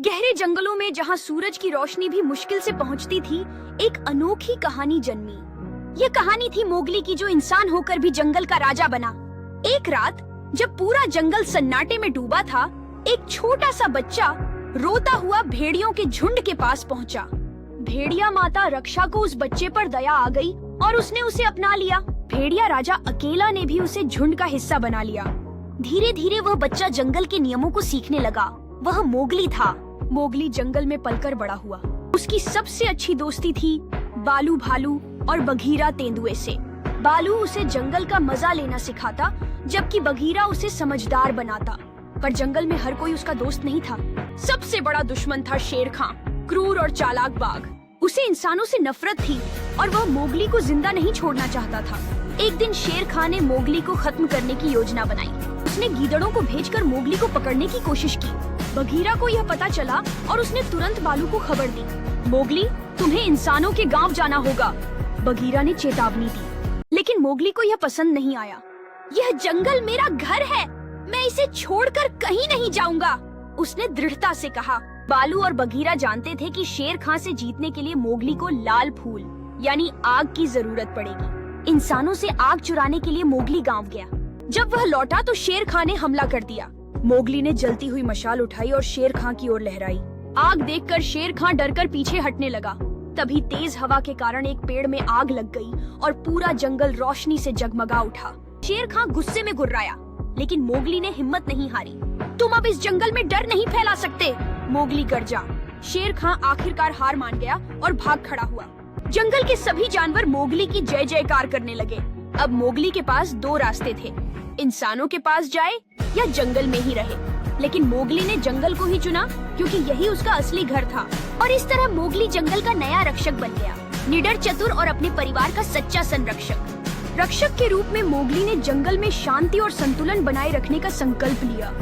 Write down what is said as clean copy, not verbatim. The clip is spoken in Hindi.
गहरे जंगलों में जहाँ सूरज की रोशनी भी मुश्किल से पहुँचती थी, एक अनोखी कहानी जन्मी। ये कहानी थी मोगली की, जो इंसान होकर भी जंगल का राजा बना। एक रात जब पूरा जंगल सन्नाटे में डूबा था, एक छोटा सा बच्चा रोता हुआ भेड़ियों के झुंड के पास पहुंचा। भेड़िया माता रक्षा को उस बच्चे पर दया आ गई और उसने उसे अपना लिया। भेड़िया राजा अकेला ने भी उसे झुंड का हिस्सा बना लिया। धीरे धीरे वह बच्चा जंगल के नियमों को सीखने लगा। वह मोगली था। मोगली जंगल में पलकर बड़ा हुआ। उसकी सबसे अच्छी दोस्ती थी बालू भालू और बघीरा तेंदुए से। बालू उसे जंगल का मजा लेना सिखाता, जबकि बघीरा उसे समझदार बनाता। पर जंगल में हर कोई उसका दोस्त नहीं था। सबसे बड़ा दुश्मन था शेर खां, क्रूर और चालाक बाघ। उसे इंसानों से नफरत थी और वह मोगली को जिंदा नहीं छोड़ना चाहता था। एक दिन शेर खां ने मोगली को खत्म करने की योजना बनाई। उसने गीदड़ों को भेजकर मोगली को पकड़ने की कोशिश की। बघीरा को यह पता चला और उसने तुरंत बालू को खबर दी। मोगली, तुम्हें इंसानों के गांव जाना होगा, बघीरा ने चेतावनी दी। लेकिन मोगली को यह पसंद नहीं आया। यह जंगल मेरा घर है, मैं इसे छोड़कर कहीं नहीं जाऊंगा, उसने दृढ़ता से कहा। बालू और बघीरा जानते थे कि शेर खां से जीतने के लिए मोगली को लाल फूल यानी आग की जरूरत पड़ेगी। इंसानों से आग चुराने के लिए मोगली गांव गया। जब वह लौटा तो शेर खां ने हमला कर दिया। मोगली ने जलती हुई मशाल उठाई और शेर खां की ओर लहराई। आग देखकर शेर खां डरकर पीछे हटने लगा। तभी तेज हवा के कारण एक पेड़ में आग लग गई और पूरा जंगल रोशनी से जगमगा उठा। शेर खां गुस्से में गुर्राया, लेकिन मोगली ने हिम्मत नहीं हारी। तुम अब इस जंगल में डर नहीं फैला सकते, मोगली गर्जा। शेर खां आखिरकार हार मान गया और भाग खड़ा हुआ। जंगल के सभी जानवर मोगली की जय जयकार करने लगे। अब मोगली के पास दो रास्ते थे, इंसानों के पास जाए या जंगल में ही रहे। लेकिन मोगली ने जंगल को ही चुना, क्योंकि यही उसका असली घर था। और इस तरह मोगली जंगल का नया रक्षक बन गया, निडर, चतुर और अपने परिवार का सच्चा संरक्षक। रक्षक के रूप में मोगली ने जंगल में शांति और संतुलन बनाए रखने का संकल्प लिया।